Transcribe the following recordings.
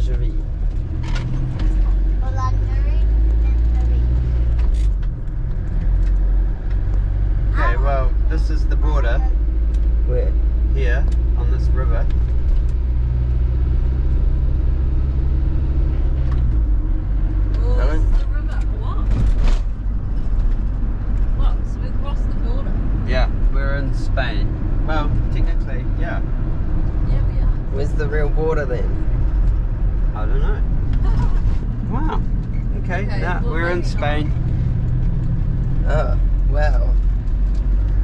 Boulangerie. Okay, well, this is the border. Where? Here, on this river. Oh, this is the river. What? What? So we crossed the border? Yeah, we're in Spain. Well, technically, yeah. Yeah, we are. Where's the real border then? I don't know. Wow. Okay, nah, well, we're in maybe Spain. Oh, wow.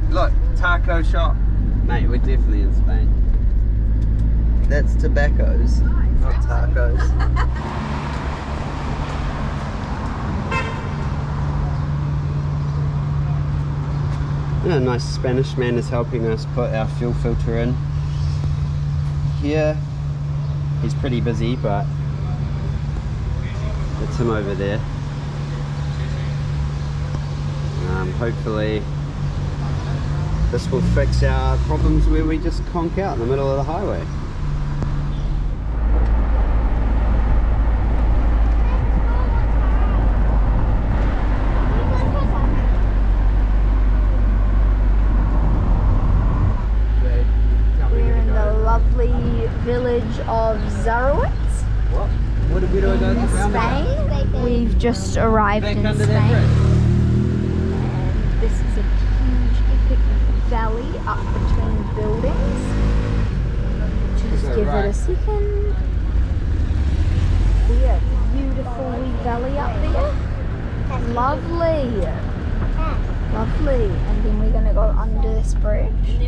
Look, taco shop. Mate, we're definitely in Spain. That's tobaccos, not tacos. Yeah, a nice Spanish man is helping us put our fuel filter in. Here, he's pretty busy, but it's him over there. Hopefully this will fix our problems where we just conk out in the middle of the highway. We're in the lovely village of Zarowitz What did we do in Spain. We've just arrived in Spain. And this is a huge epic valley up between buildings. Just give it a second. Yeah, beautiful wee valley up there. Lovely. Lovely. And then we're going to go under this bridge.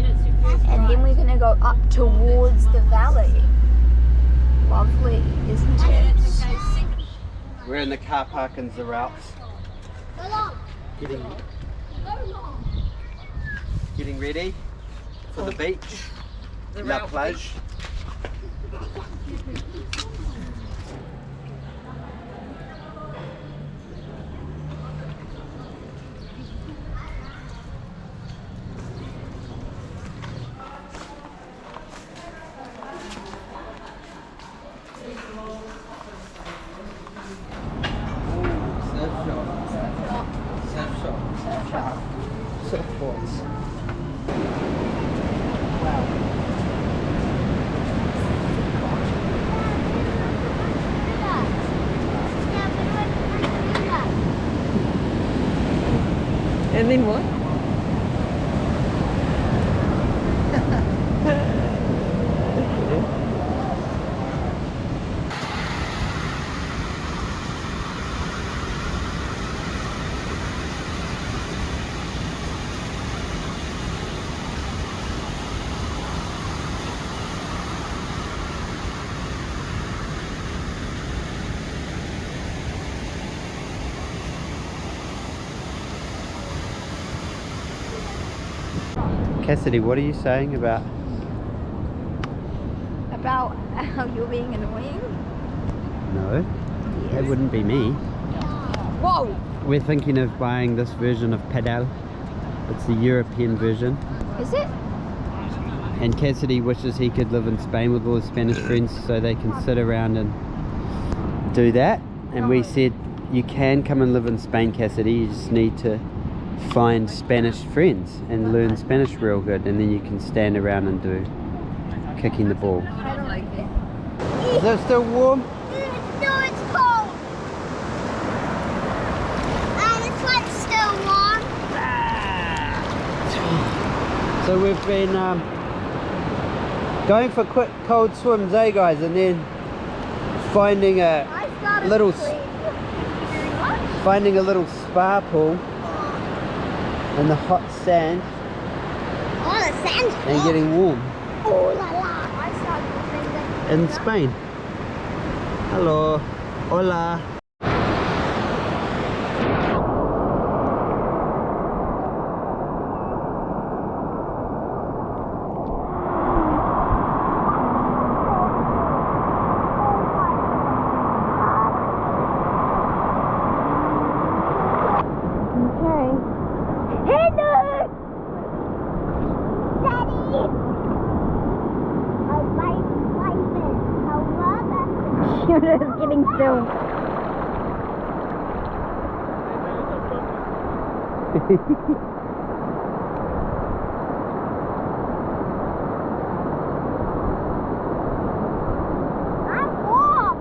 And then we're going to go up towards the valley. Lovely, isn't it? We're in the car park in Zarowitz. Getting ready for the beach, La Plage. Surfboards. And then what? Cassidy, what are you saying about? About how you're being annoying? No, that wouldn't be me. Whoa! We're thinking of buying this version of Pedal. It's the European version. Is it? And Cassidy wishes he could live in Spain with all his Spanish friends so they can sit around and do that. And we said, you can come and live in Spain, Cassidy, you just need to find Spanish friends and learn Spanish real good, and then you can stand around and do kicking the ball. I don't like it. Is it still warm? No, it's cold. And it's like still warm. So we've been going for quick cold swims, eh guys, and then finding a little spa pool in the hot sand. Oh, the sand's And getting warm Oh la la. I started in Spain. Hello, hola. computer is getting filmed. I'm warm.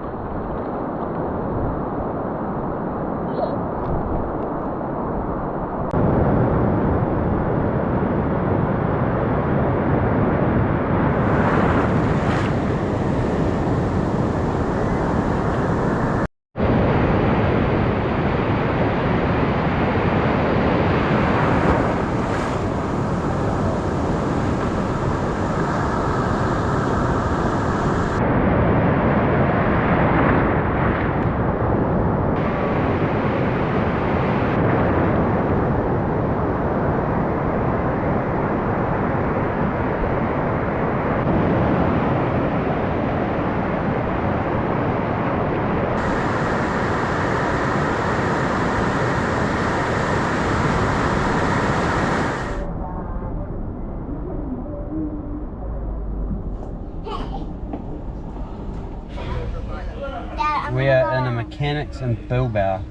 We are in a mechanics in Bilbao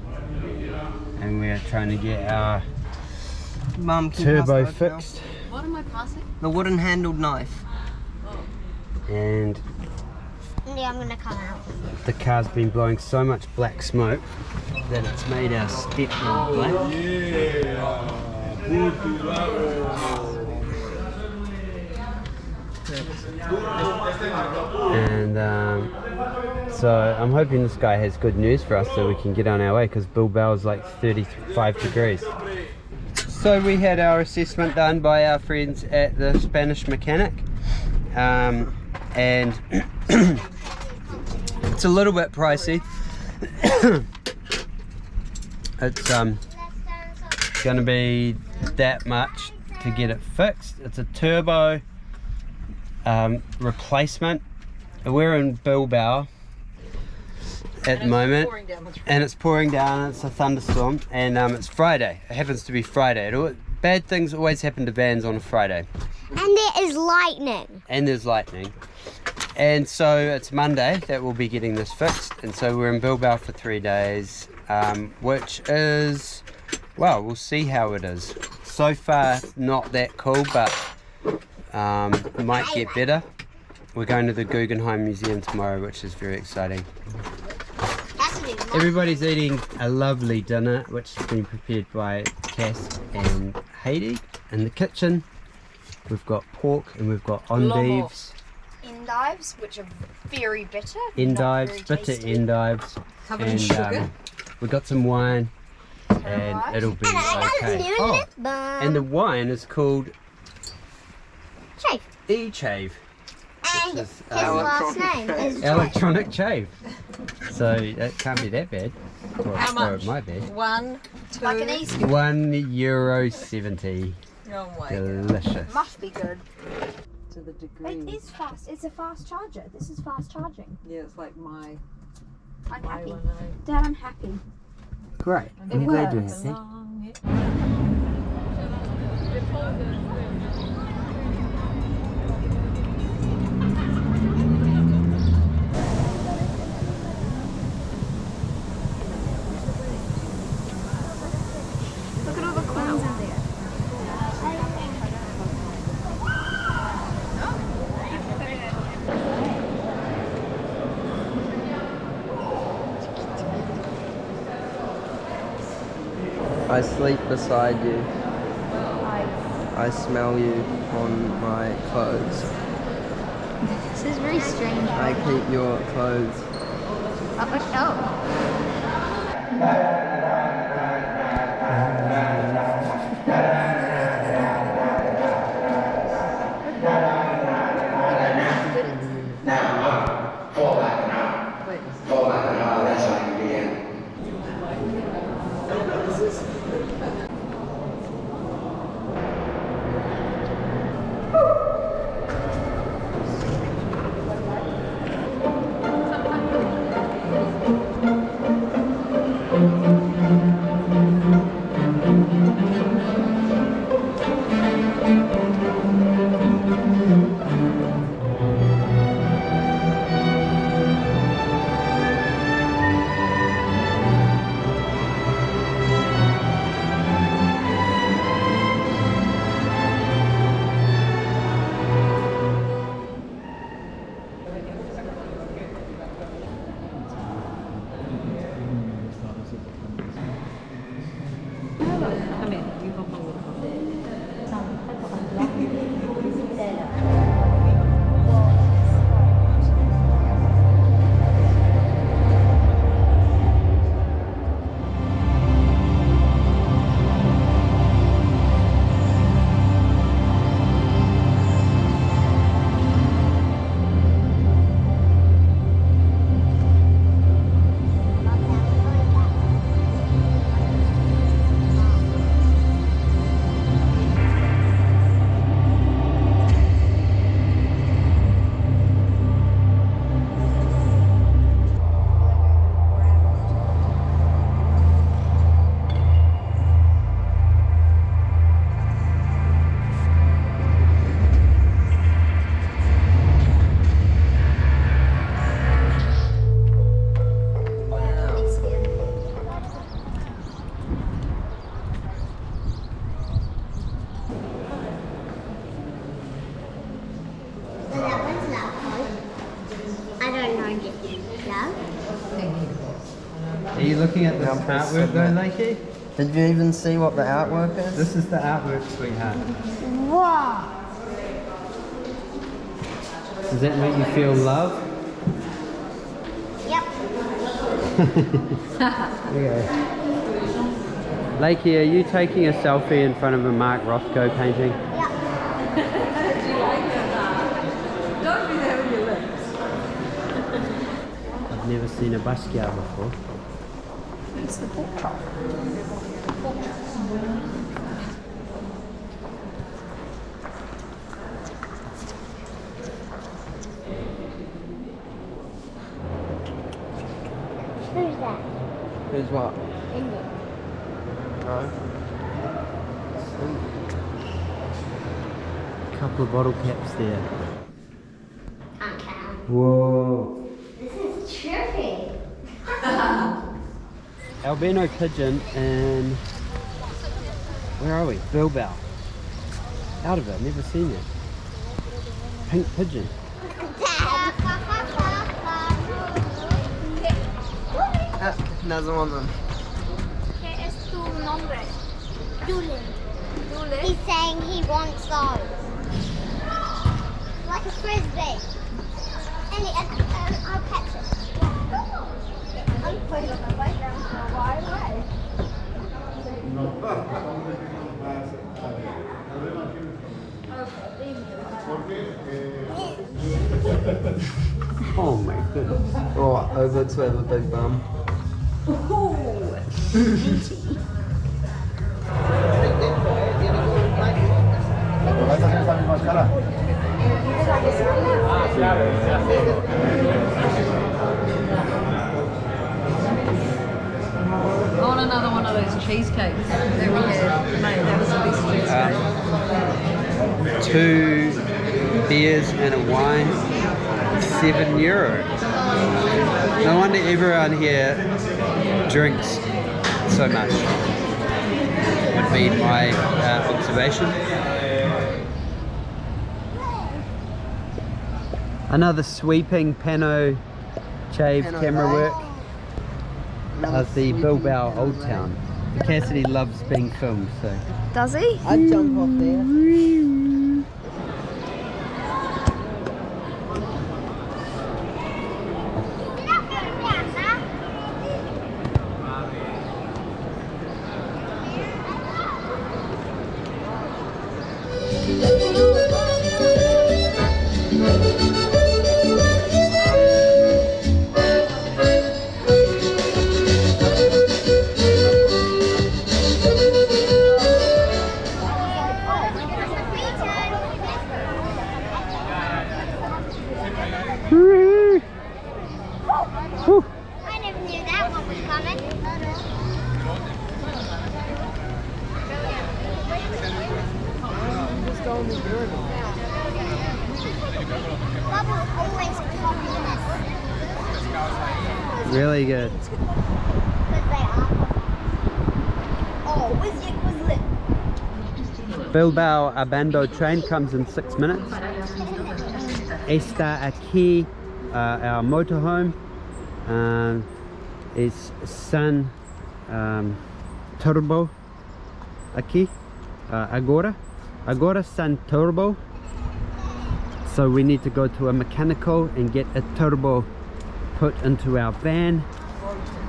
and we are trying to get our Mum, can you pass turbo the open fixed. What am I passing? now? The wooden handled knife. And Yeah, I'm gonna come out. the car's been blowing so much black smoke that it's made our stepmom black. And so I'm hoping this guy has good news for us so we can get on our way, because Bilbao is like 35 degrees. So we had our assessment done by our friends at the Spanish mechanic, and it's a little bit pricey. It's going to be that much to get it fixed. It's a turbo replacement. We're in Bilbao at the moment, and it's pouring down. It's a thunderstorm, and it's Friday. It happens to be Friday. Bad things always happen to vans on a Friday. And there is lightning. And there's lightning. And so it's Monday that we'll be getting this fixed, and so we're in Bilbao for 3 days, which is, well, we'll see how it is. So far not that cool, but it might get better. We're going to the Guggenheim Museum tomorrow, which is very exciting. Everybody's eating a lovely dinner, which has been prepared by Cass and Haiti in the kitchen. We've got pork and we've got endives. Endives, which are very bitter. Endives, bitter endives. Covered in sugar. We've got some wine, and it'll be okay. Oh, and the wine is called Chave. Chave. And is, his last name is Electronic Chave. So that can't be that bad. Well, How or much? it might be. 1, 2. like an East. €1.70. Oh my god. Delicious. Must be good. To the degree. It is fast. It's a fast charger. This is fast charging. Yeah, it's like my I'm happy. one. Dad, I'm happy. Great. It I'm glad you're works. happy. Look at all the coins in there. I sleep beside you. I smell you on my clothes. This is very strange. I keep your clothes. Up a shelf. Are you looking at this Now press artwork though, submit. Lakey? Did you even see what the artwork is? This is the artwork, sweetheart. Wow. Does that make you feel love? Yep. Yeah. Lakey, are you taking a selfie in front of a Mark Rothko painting? Yep. Don't be there with your lips. I've never seen a Basquiat before. It's the pork chop. Who's that? Who's what? Indian. No. Couple of bottle caps there. Can't count. Whoa. This is trippy. Albino pigeon and where are we? Bilbao. Out of it, never seen it. Pink pigeon. Doesn't want them. ¿Qué es tu nombre? Doolin. He's saying he wants those. Like a frisbee. And I'll catch it. I'm putting on the playground for a while away. Oh my goodness. Oh, over to have a big bum. I want another one of those cheesecakes that we had. Mate, that was the best cheesecake. 2 beers and a wine, €7. No wonder everyone here drinks so much. Would be my observation. Another sweeping Chave Pano camera day. work of the Bilbao Old Town. Cassidy loves being filmed, so. Does he? I'd jump off there. I never knew that one was coming. Bubbles always copy us. Really good. Because they are. Oh, was lit. Bilbao Abando train comes in 6 minutes. Está aquí our motorhome. Is San Turbo aqui agora San Turbo, so we need to go to a mechanical and get a turbo put into our van,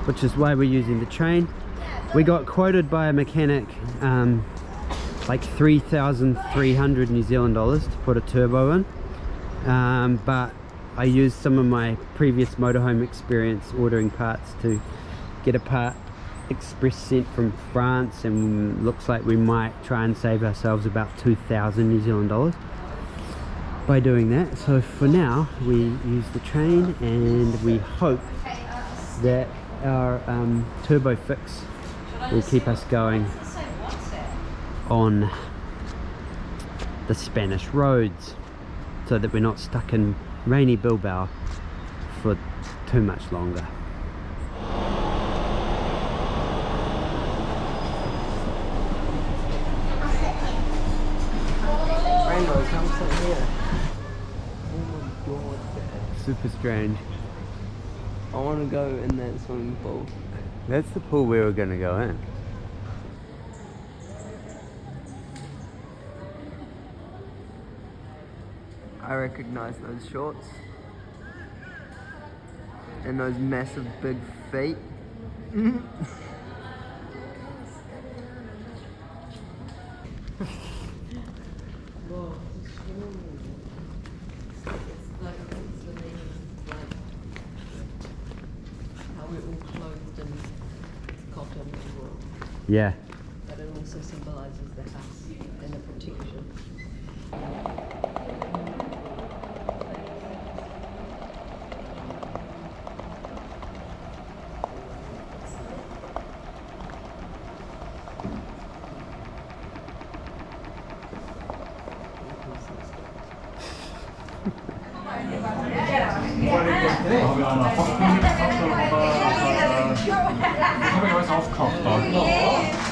which is why we're using the train. We got quoted by a mechanic like 3,300 New Zealand dollars to put a turbo in, but I used some of my previous motorhome experience ordering parts to get a part express sent from France, and looks like we might try and save ourselves about 2,000 New Zealand dollars by doing that. So for now we use the train, and we hope that our turbo fix will keep us going on the Spanish roads, so that we're not stuck in rainy Bilbao for too much longer. Rainbow, come sit here. Oh my god. Super strange. I want to go in that swimming pool. That's the pool we were going to go in. I recognize those shorts. And those massive big feet. How we're all clothed in cotton and wool. Yeah. But it also symbolises the house and the protection.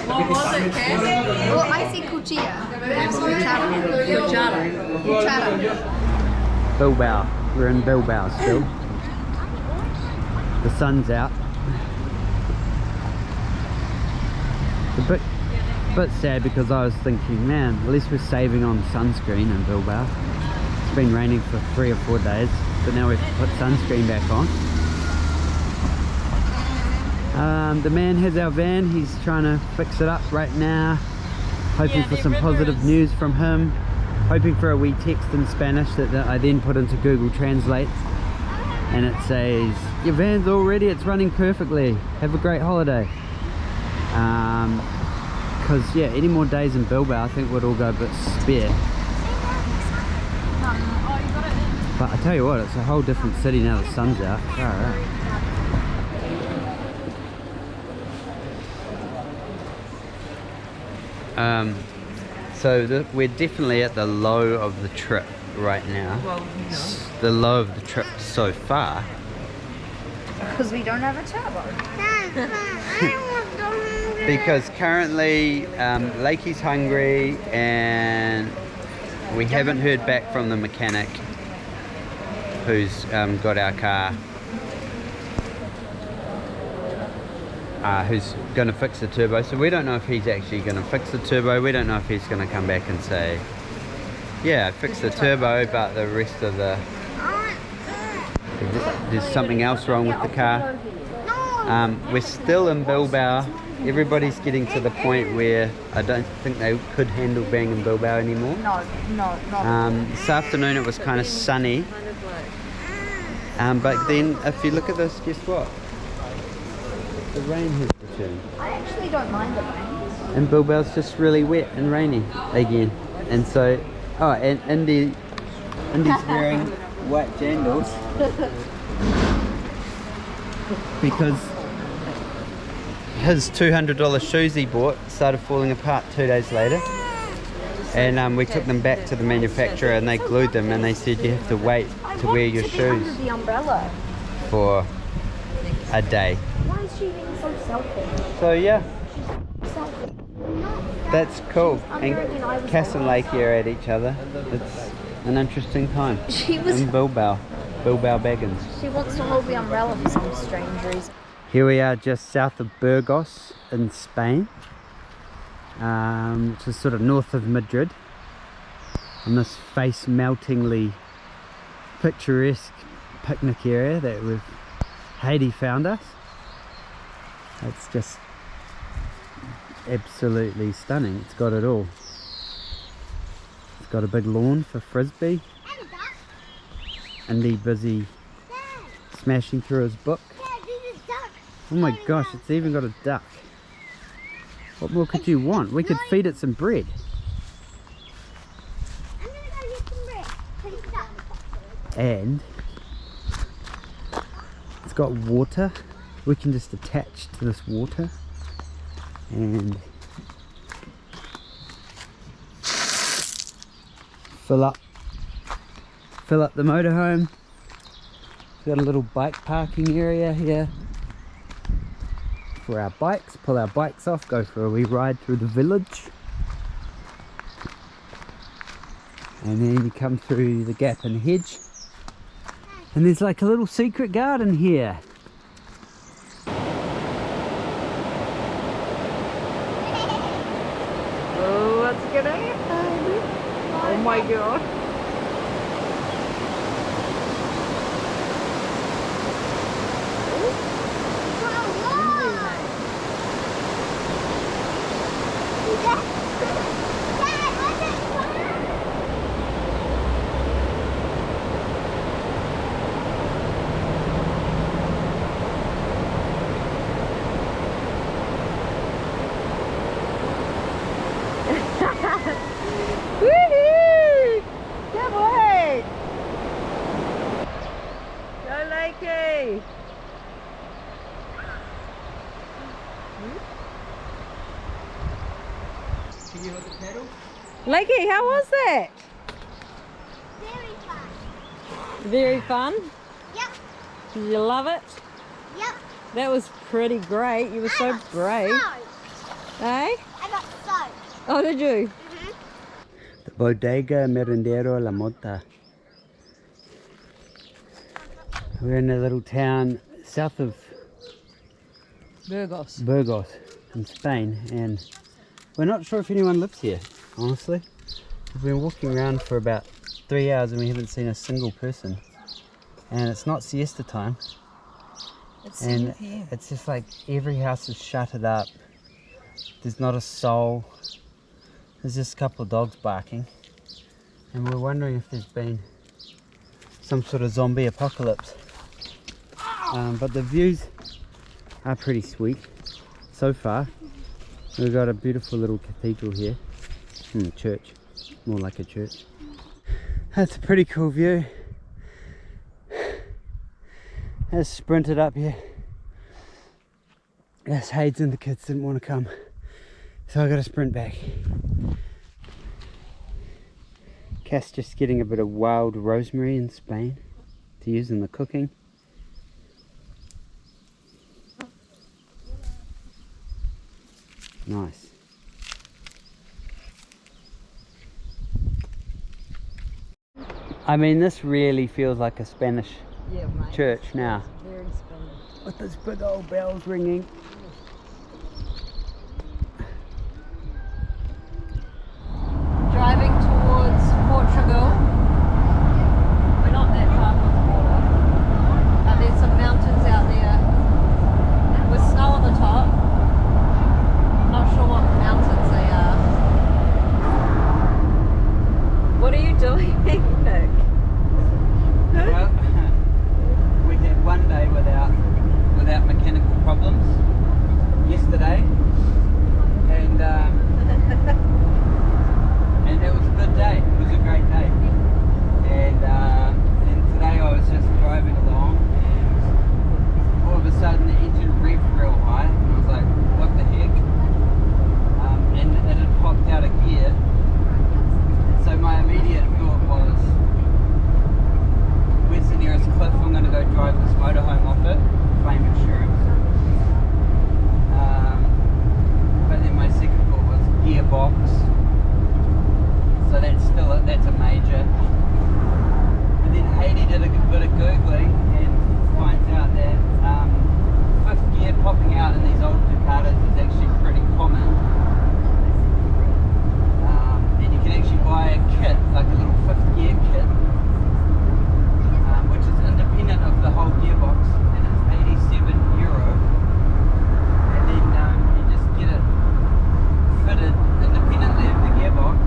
What was it, Cass? Oh, I see cuchilla. Cuchara. Bilbao. We're in Bilbao still. The sun's out. It's a bit sad because I was thinking, man, at least we're saving on sunscreen in Bilbao. It's been raining for 3 or 4 days, but now we've put sunscreen back on. The man has our van. He's trying to fix it up right now, hoping for some positive news from him, hoping for a wee text in Spanish that I then put into Google Translate, and it says, your van's all ready, it's running perfectly, have a great holiday. Because yeah, any more days in Bilbao I think would all go a bit spare. But I tell you what, it's a whole different city now the sun's out. Alright. So we're definitely at the low of the trip right now. Well, no. The low of the trip so far. Because we don't have a turbo. Because currently Lakey's hungry and we haven't heard back from the mechanic who's got our car, who's going to fix the turbo. So we don't know if he's actually going to fix the turbo. We don't know if he's going to come back and say, yeah, fix the turbo, but the rest of the, there's something else wrong with the car. We're still in Bilbao. Everybody's getting to the point where I don't think they could handle being in Bilbao anymore. No. This afternoon it was kind of sunny. But then if you look at this, guess what? The rain has returned. I actually don't mind the rain. And Bilbao's just really wet and rainy again. And so, oh, and Indy's wearing white jandals because his $200 shoes he bought started falling apart 2 days later. And we took them back to the manufacturer and they glued them, and they said you have to wait to wear your shoes Under the umbrella. for a day. Why is she being so selfish? So yeah, Selfish. that's cool. I reckon I And was Cass and Lakey are at each other. It's an interesting time She was. in Bilbao. Bilbao Baggins. She wants to hold the umbrella for some strange reason. Here we are just south of Burgos in Spain, which is sort of north of Madrid, on this face-meltingly picturesque picnic area that Haiti found us. It's just absolutely stunning. It's got it all. It's got a big lawn for frisbee. Indy busy smashing through his book. Oh my gosh, it's even got a duck. What more could you want? We could feed it some bread. And it's got water. We can just attach to this water and fill up the motorhome. It's got a little bike parking area here for our bikes. Pull our bikes off, go for a wee ride through the village, and then you come through the gap in the hedge, and there's like a little secret garden here. my god. Woohoo! Good work! Go Lakey! Can you hold the pedal? Lakey, how was that? Very fun. Very fun? Yep. Did you love it? Yep. That was pretty great. You were so brave. Eh? I got soaked. Oh, did you? The Bodega Merendero La Mota. We're in a little town south of Burgos in Spain, and we're not sure if anyone lives here, honestly. We've been walking around for about 3 hours and we haven't seen a single person. And it's not siesta time. And it's just like every house is shuttered up. There's not a soul. There's just a couple of dogs barking. And we're wondering if there's been some sort of zombie apocalypse. But the views are pretty sweet so far. We've got a beautiful little cathedral here. Church. More like a church. That's a pretty cool view. Let's sprint it up here. Yes, Hayes and the kids didn't want to come, so I got to sprint back. Cass just getting a bit of wild rosemary in Spain to use in the cooking. Nice. I mean, this really feels like a Spanish church now. Very Spanish. With those big old bells ringing. Driving towards Portugal. We're not that far from the border. There's some mountains out there with snow on the top. Not sure what mountains they are. What are you doing, Nick? Well, we had one day without mechanical problems yesterday, and it was a good day. It was a great day, and today I was just driving along, and all of a sudden the engine revved real high, and I was like, what the heck? And it had popped out of gear. So my immediate thought was, where's the nearest cliff? I'm going to go drive this motorhome off it, claim insurance. But then my second thought was gearbox. So that's a major. And then Haiti did a bit of Googling and finds out that fifth gear popping out in these old Ducatas is actually pretty common. And you can actually buy a kit, like a little fifth gear kit, which is independent of the whole gearbox, and it's €87. And then you just get it fitted independently of the gearbox,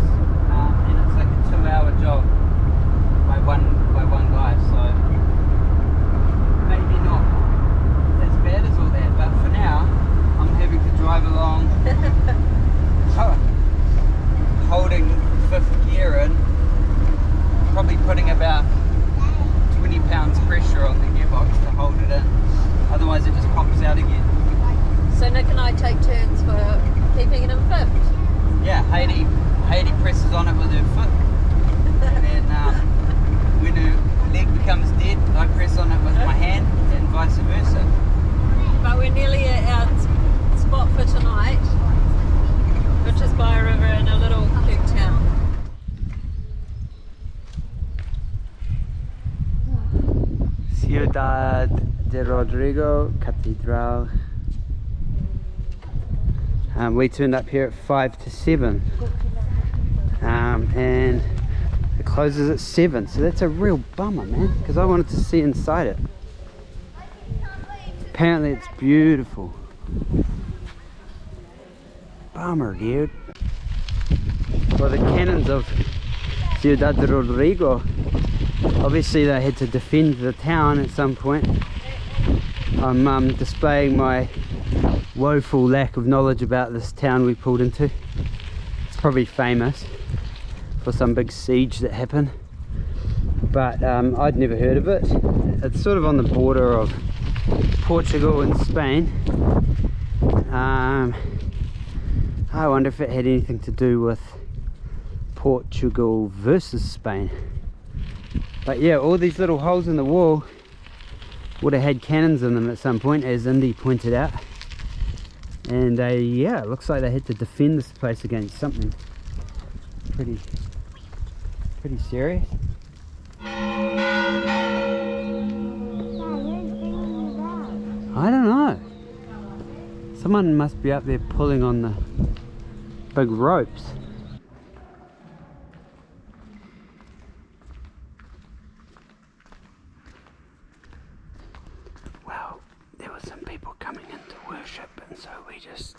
and it's like a 2-hour job by one guy. So maybe not as bad as all that, but for now I'm having to drive along holding fifth gear in, probably putting about 20 pounds pressure on the gearbox to hold it in, otherwise it just pops out again. So Nick and I take turns for keeping it in fifth. Yeah, Haiti presses on it with her foot, and then when her leg becomes dead, I press on it with my hand, and vice versa. But we're nearly at our spot for tonight, which is by a river in a little cute town. Ciudad de Rodrigo Cathedral. We turned up here at 5 to 7, and It closes at 7, so that's a real bummer, man, because I wanted to see inside it. Apparently it's beautiful. Bummer, dude. Well, the cannons of Ciudad de Rodrigo, obviously they had to defend the town at some point. I'm displaying my woeful lack of knowledge about this town we pulled into. It's probably famous for some big siege that happened, but I'd never heard of it. It's sort of on the border of Portugal and Spain. I wonder if it had anything to do with Portugal versus Spain. But yeah, all these little holes in the wall would have had cannons in them at some point, as Indy pointed out. And yeah, it looks like they had to defend this place against something pretty serious. I don't know. Someone must be up there pulling on the big ropes. Well, there were some people coming in to worship, and so we just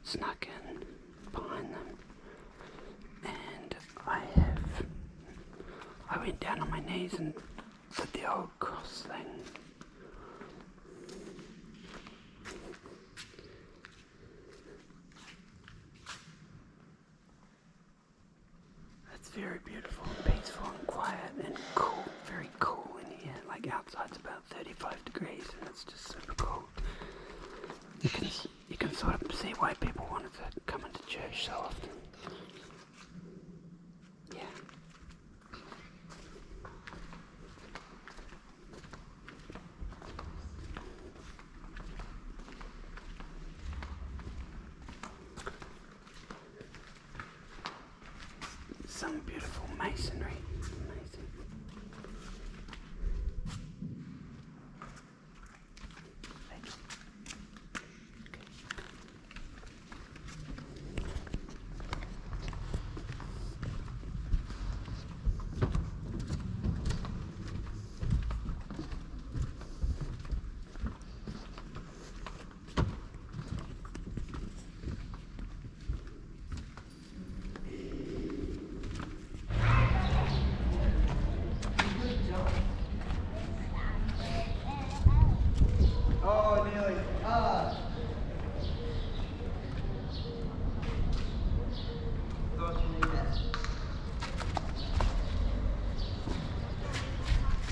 snuck in behind them. And I went down on my knees and did the old cross thing. It's very beautiful, peaceful and quiet and cool, very cool in here. Like outside's about 35 degrees and it's just super cool. You can sort of see why people wanted to come into church so often. Yeah. Some beautiful masonry. Amazing.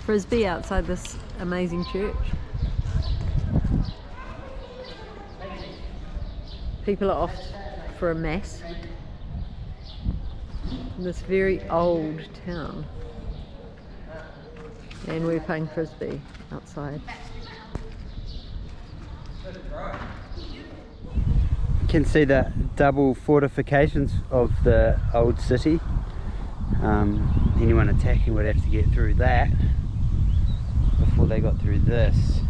Frisbee outside this amazing church. People are off for a mass in this very old town, and we're playing Frisbee outside. You can see the double fortifications of the old city. Anyone attacking would have to get through that before they got through this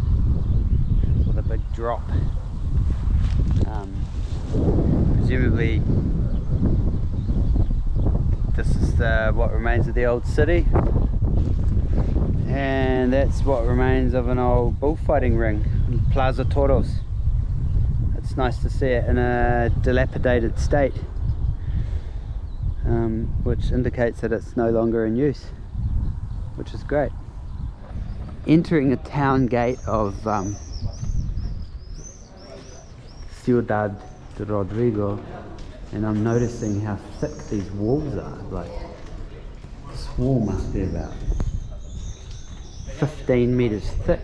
with a big drop. Presumably this is what remains of the old city, and that's what remains of an old bullfighting ring, Plaza Toros. It's nice to see it in a dilapidated state, which indicates that it's no longer in use, which is great. Entering a town gate of Ciudad de Rodrigo, and I'm noticing how thick these walls are. Like, this wall must be about 15 meters thick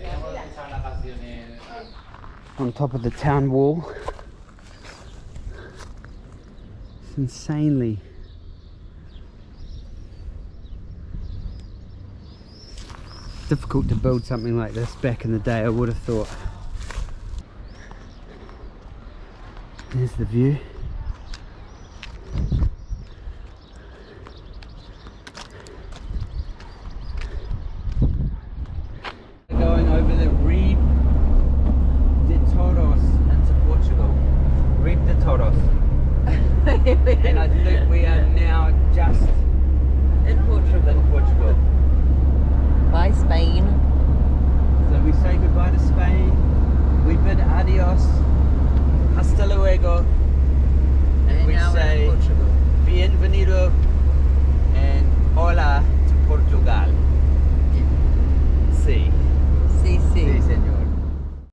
on top of the town wall. It's insanely difficult to build something like this back in the day, I would have thought. There's the view.